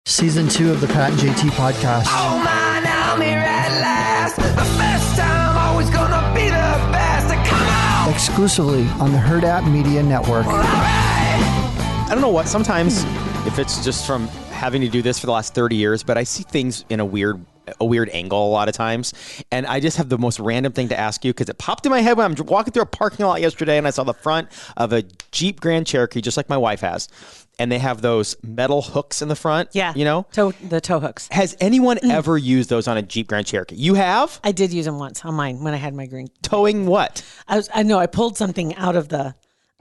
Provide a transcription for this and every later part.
Season 2 of the Pat and JT podcast. Oh man, I'm here at last. The first time, always gonna be the best. Come on! Exclusively on the Hurrdat Media Network. I don't know what, sometimes if it's just from having to do this for the last 30 years, but I see things in a weird angle a lot of times. And I just have the most random thing to ask you because it popped in my head when I'm walking through a parking lot yesterday and I saw the front of a Jeep Grand Cherokee, just like my wife has. And they have those metal hooks in the front. Yeah. You know? The tow hooks. Has anyone ever used those on a Jeep Grand Cherokee? You have? I did use them once on mine when I had my green. Towing what? I pulled something out of the,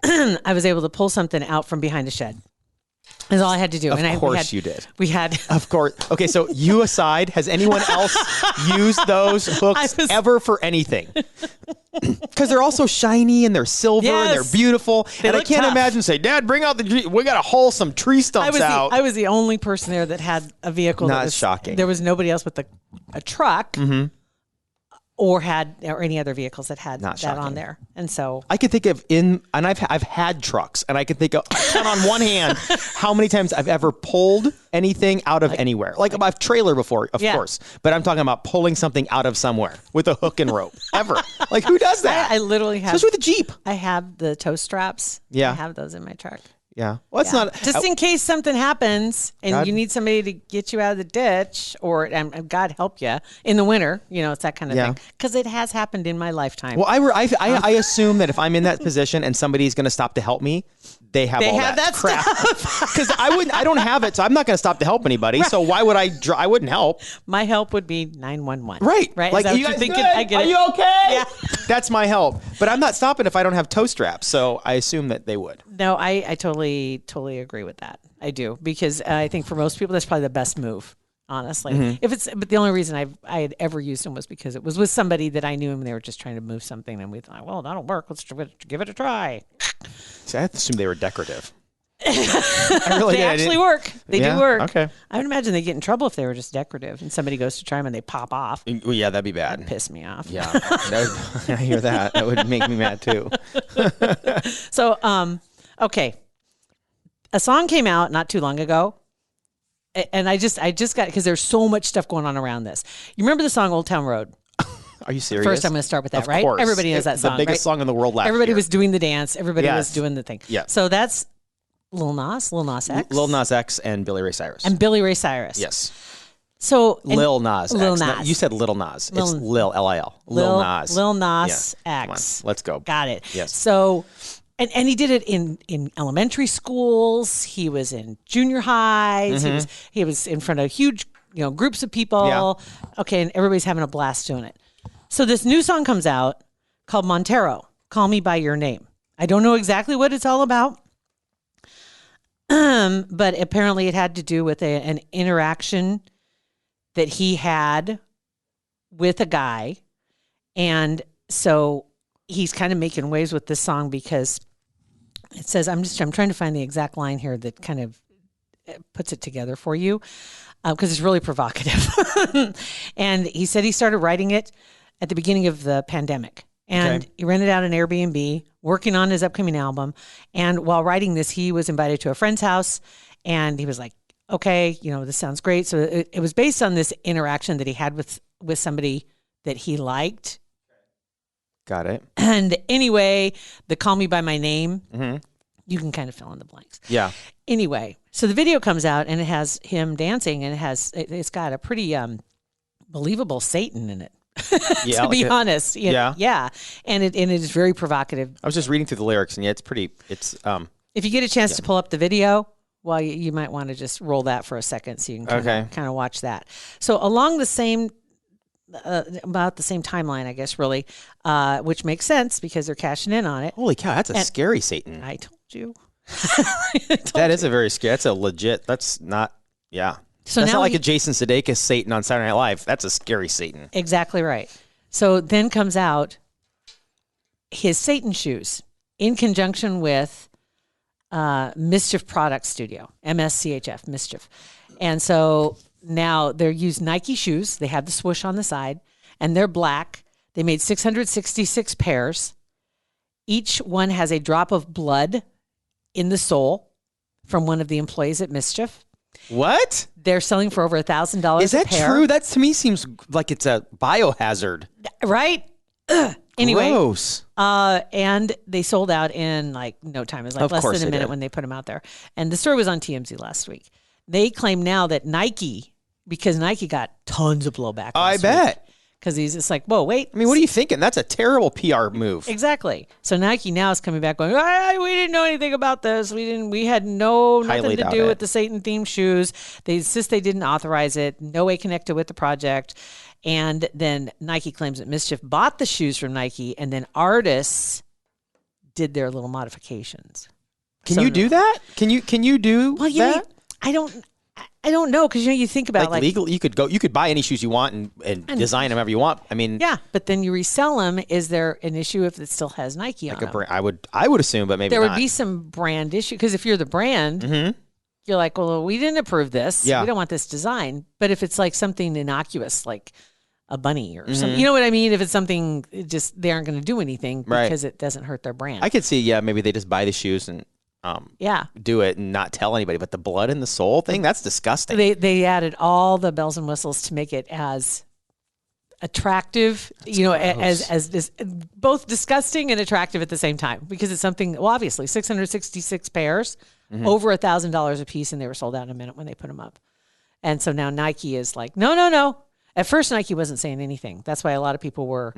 I was able to pull something out from behind a shed. That's all I had to do. Of course you did. We had. Of course. Okay, so you aside, has anyone else used those hooks ever for anything? Because they're also shiny and they're silver and they're beautiful. And I can't imagine say, Dad, bring out the Jeep. We got to haul some tree stumps out. I was the only person there that had a vehicle. Not shocking. There was nobody else with a truck. Mm-hmm. Or any other vehicles that had that on there. And so I could think of and I've had trucks and I could think of count on one hand how many times I've ever pulled anything out of anywhere. Like I've trailer before, of course, but I'm talking about pulling something out of somewhere with a hook and rope ever. Like who does that? I literally have, especially with a Jeep. I have the tow straps. Yeah. I have those in my truck. Yeah. Well, it's not just in case something happens and you need somebody to get you out of the ditch and God help you in the winter, it's that kind of thing. Because it has happened in my lifetime. Well, I assume that if I'm in that position and somebody's going to stop to help me, they have that crap. Because I don't have it, so I'm not going to stop to help anybody. Right. So why would I wouldn't help. My help would be 911. Right. Like, you guys thinking? I get it. Are you okay? Yeah. That's my help. But I'm not stopping if I don't have tow straps. So I assume that they would. No, I totally agree with that. I do, because I think for most people that's probably the best move, honestly. Mm-hmm. But the only reason I had ever used them was because it was with somebody that I knew and they were just trying to move something and we thought, well, that'll work. Let's give it a try. See, I assumed they were decorative. They actually work. They do work. Okay. I would imagine they get in trouble if they were just decorative and somebody goes to try them and they pop off. Well, yeah, that'd be bad. That'd piss me off. Yeah, I hear that. That would make me mad too. So, okay. A song came out not too long ago, and I just got, because there's so much stuff going on around this. You remember the song Old Town Road? Are you serious? First, I'm going to start with that, of right? Course. Everybody knows that song, the biggest song in the world last Everybody year. was doing the dance. Everybody was doing the thing. Yeah. So that's Lil Nas X. Lil Nas X and Billy Ray Cyrus. Yes. So Lil Nas Lil X. Nas. No, you said Little Nas. It's Lil, L-I-L. Lil Nas. Lil Nas X. Come on, let's go. Got it. Yes. So, and he did it in elementary schools. He was in junior highs. Mm-hmm. He was in front of huge groups of people. Yeah. Okay, and everybody's having a blast doing it. So this new song comes out called Montero, Call Me By Your Name. I don't know exactly what it's all about. But apparently it had to do with an interaction that he had with a guy. And so he's kind of making waves with this song because it says, I'm trying to find the exact line here that kind of puts it together for you, because it's really provocative. And he said he started writing it at the beginning of the pandemic. And he rented out an Airbnb, working on his upcoming album. And while writing this, he was invited to a friend's house. And he was like, okay, this sounds great. So it was based on this interaction that he had with somebody that he liked. Got it. And anyway, the Call Me By My Name, you can kind of fill in the blanks. Yeah. Anyway, so the video comes out and it has him dancing and it's got a pretty believable Satan in it. To be honest. Yeah. And it is very provocative. I was just reading through the lyrics and it's if you get a chance to pull up the video, well, you might want to just roll that for a second so you can kind of watch that. So along the same about the same timeline, I guess, really, which makes sense because they're cashing in on it. Holy cow, that's a scary Satan. I told you. That is a very scary, that's a legit, that's not, So that's not like a Jason Sudeikis Satan on Saturday Night Live. That's a scary Satan. Exactly right. So then comes out his Satan shoes in conjunction with Mischief Product Studio, MSCHF, Mischief. And so now they're used Nike shoes. They have the swoosh on the side, and they're black. They made 666 pairs. Each one has a drop of blood in the sole from one of the employees at Mischief. What? They're selling for over $1,000. Is that true? That to me seems like it's a biohazard. Right? Ugh. Anyway, Gross. and they sold out in like no time. It was like Of less course than a they minute did. when they put them out there. And the story was on TMZ last week. They claim now that Nike, because Nike got tons of blowback. I bet. Because he's just like, whoa, wait. I mean, what are you thinking? That's a terrible PR move. Exactly. So Nike now is coming back going, we didn't know anything about this. We had nothing Highly to doubt do it. with the Satan themed shoes. They insist they didn't authorize it. No way connected with the project. And then Nike claims that Mischief bought the shoes from Nike, and then artists did their little modifications. Can you do that? Can you do Well, that? I don't know, because you think about Like legal, you could buy any shoes you want and design them however you want. I mean, yeah, but then you resell them. Is there an issue if it still has Nike on like a them? brand, I would assume, but maybe There not. would be some brand issue, because if you're the brand, you're like, well, we didn't approve this. Yeah. We don't want this design. But if it's like something innocuous, like a bunny or something, you know what I mean? If it's something, they aren't going to do anything because it doesn't hurt their brand. I could see, maybe they just buy the shoes and do it and not tell anybody. But the blood and the soul thing, that's disgusting. They added all the bells and whistles to make it as attractive, as this, both disgusting and attractive at the same time, because it's something, well, obviously 666 pairs, over $1,000 a piece, and they were sold out in a minute when they put them up. And so now Nike is like, no. At first, Nike wasn't saying anything. That's why a lot of people were,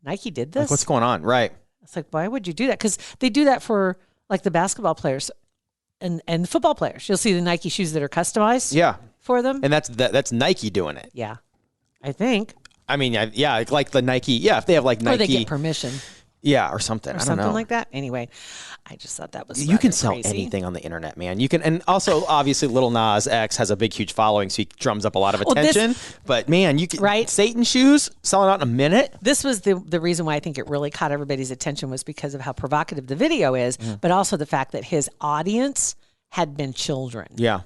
Nike did this? Like, what's going on? Right. It's like, why would you do that? Because they do that for like the basketball players and the football players. You'll see the Nike shoes that are customized for them. And that's Nike doing it. Yeah, I think. I mean, like the Nike. Yeah, if they have like Nike. Or they get permission. Yeah, or something. I don't something know. like that. Anyway, I just thought that was You can rather sell crazy. anything on the internet, man. You can, and also obviously Lil Nas X has a big, huge following, so he drums up a lot of attention. But man, you can Satan shoes selling out in a minute. This was the reason why I think it really caught everybody's attention, was because of how provocative the video is, but also the fact that his audience had been children. Yeah.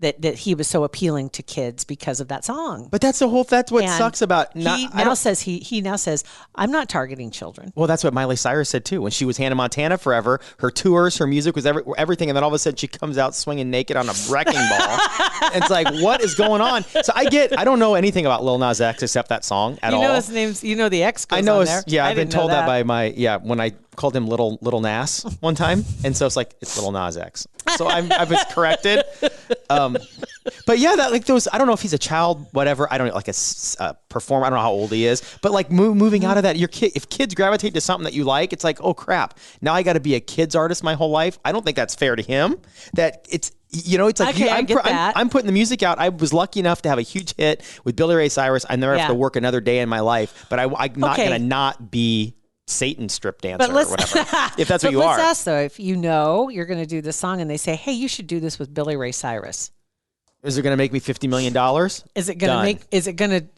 That he was so appealing to kids because of that song. But that's what And sucks about he now says I'm not targeting children. Well, that's what Miley Cyrus said too. When she was Hannah Montana forever, her tours, her music was everything, and then all of a sudden she comes out swinging naked on a wrecking ball. It's like, what is going on? So I don't know anything about Lil Nas X except that song at all. You know his name's. You know the X goes I know on his, there. yeah. I've been didn't know told that by when I called him Little Nas one time, and so it's like it's Lil Nas X. So I was corrected. But yeah, that like those. I don't know if he's a child, whatever. I don't know, like a performer. I don't know how old he is. But like moving out of that, if kids gravitate to something that you like, it's like, oh crap, now I got to be a kids artist my whole life. I don't think that's fair to him. That it's. It's like Okay, I get that. I'm putting the music out. I was lucky enough to have a huge hit with Billy Ray Cyrus. I never have to work another day in my life, but I'm not going to not be Satan strip dancer or whatever. If that's what you are. Let's ask though, if you're going to do this song and they say, hey, you should do this with Billy Ray Cyrus. Is it going to make me $50 million? Is it going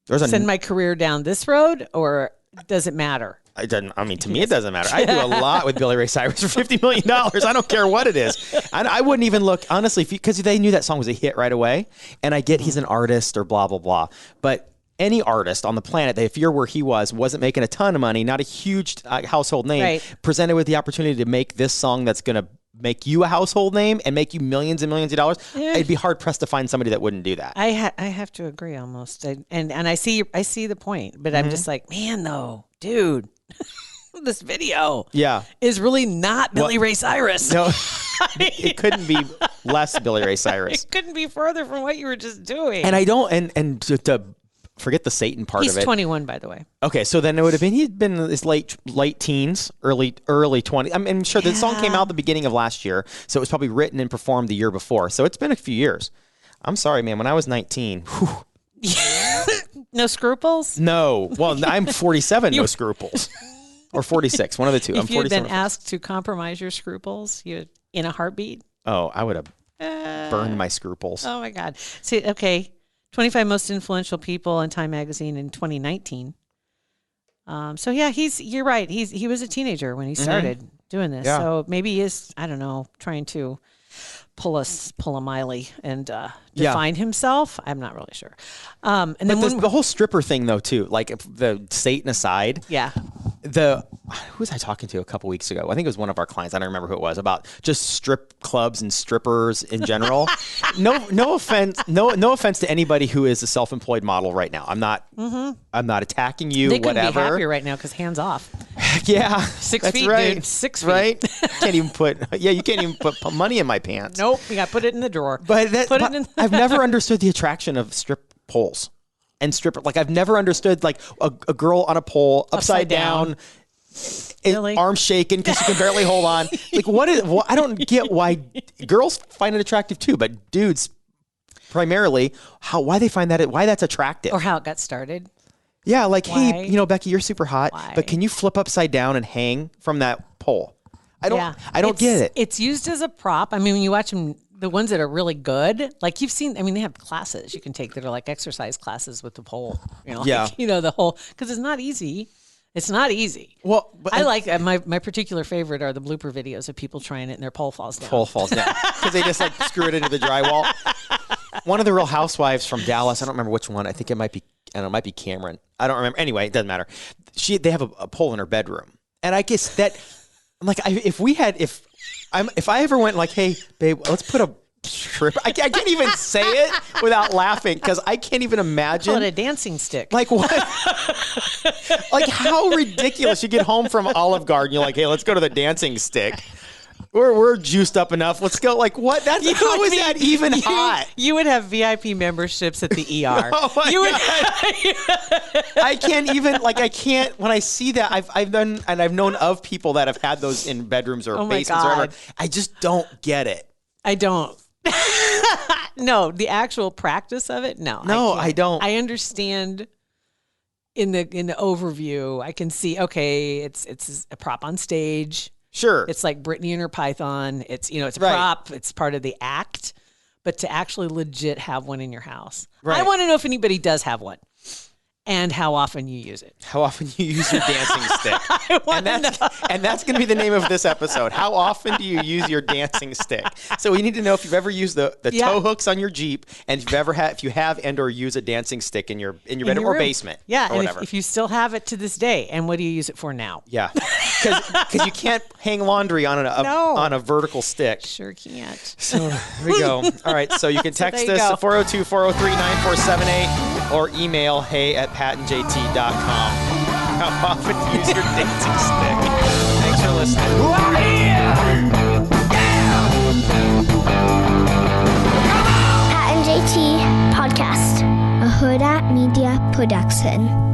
to send my career down this road, or does it matter? To me, it doesn't matter. I do a lot with Billy Ray Cyrus for $50 million. I don't care what it is. I wouldn't even look, honestly, because they knew that song was a hit right away. And I get he's an artist or blah, blah, blah. But any artist on the planet that if you're where he wasn't making a ton of money, not a huge household name, presented with the opportunity to make this song that's going to make you a household name and make you millions and millions of dollars, I'd be hard pressed to find somebody that wouldn't do that. I have to agree almost. And I see the point, but I'm just like, man, though, dude. This video is really not Billy Ray Cyrus. No, it couldn't be less Billy Ray Cyrus. It couldn't be further from what you were just doing. And I don't, and to forget the Satan part of it. He's 21, by the way. Okay, so then it would have been, he'd been in his late teens, early 20s. I'm sure the song came out the beginning of last year, so it was probably written and performed the year before. So it's been a few years. I'm sorry, man. When I was 19, no scruples? No. Well, I'm 47, no scruples. Or 46, one of the two. If you had been asked to compromise your scruples, in a heartbeat? Oh, I would have burned my scruples. Oh, my God. See, okay, 25 most influential people in Time Magazine in 2019. So, yeah, you're right. He was a teenager when he started doing this. Yeah. So maybe he is, I don't know, trying to pull a Miley and define himself. I'm not really sure. And then the whole stripper thing, though, too, like if the Satan aside. Yeah. who was I talking to a couple weeks ago? I think it was one of our clients. I don't remember who it was, about just strip clubs and strippers in general. No offense to anybody who is a self-employed model right now. I'm not attacking you. They couldn't whatever. be happier right now because hands off. Yeah, 6 that's feet, right. dude. 6 feet. Right? You can't even put money in my pants. Nope, you got to put it in the drawer. I've never understood the attraction of strip poles. And stripper, like I've never understood like a girl on a pole upside down. Really? Arm shaking because she can barely hold on. Like I don't get why girls find it attractive too, but dudes primarily why they find why that's attractive Or how it got started. Yeah, like Why? hey, Becky, you're super hot, Why? but can you flip upside down and hang from that pole? I don't get it. It's used as a prop. I mean, when you watch them, the ones that are really good, like you've seen, I mean, they have classes you can take that are like exercise classes with the pole. Yeah. The whole, because it's not easy. It's not easy. Well, but I like my particular favorite are the blooper videos of people trying it and their pole falls down. Pole falls down because they just like screw it into the drywall. One of the Real Housewives from Dallas, I don't remember which one. I think it might be Cameron. I don't remember. Anyway, it doesn't matter. They have a pole in her bedroom, and I guess that I'm like, if I ever went like, hey, babe, let's put a strip. I can't even say it without laughing because I can't even imagine. Call it a dancing stick. Like what? Like how ridiculous! You get home from Olive Garden, you're like, hey, let's go to the dancing stick. We're juiced up enough. Let's go. Like what? How is that even hot? You would have VIP memberships at the ER. Oh my God. I can't even when I see that I've done and I've known of people that have had those in bedrooms or basements or whatever. I just don't get it. I don't. No, the actual practice of it. No, I don't. I understand in the overview. I can see. Okay, it's a prop on stage. Sure. It's like Britney and her Python. It's it's a Right. prop. It's part of the act. But to actually legit have one in your house, Right. I want to know if anybody does have one, and how often you use it. How often you use your dancing stick? And that's going to be the name of this episode. How often do you use your dancing stick? So we need to know if you've ever used the tow hooks on your Jeep, and if you have or use a dancing stick in your bedroom or room. basement. Yeah, or and whatever. if you still have it to this day, and what do you use it for now? Yeah, because you can't hang laundry on a vertical stick. Sure can't. So there we go. All right, so you can text there you us go. at 402-403-9478 or email hey@patandjt.com. How often do you use your dancing stick? Thanks for listening. Oh, yeah. Pat and JT Podcast, a Hurrdat Media Production.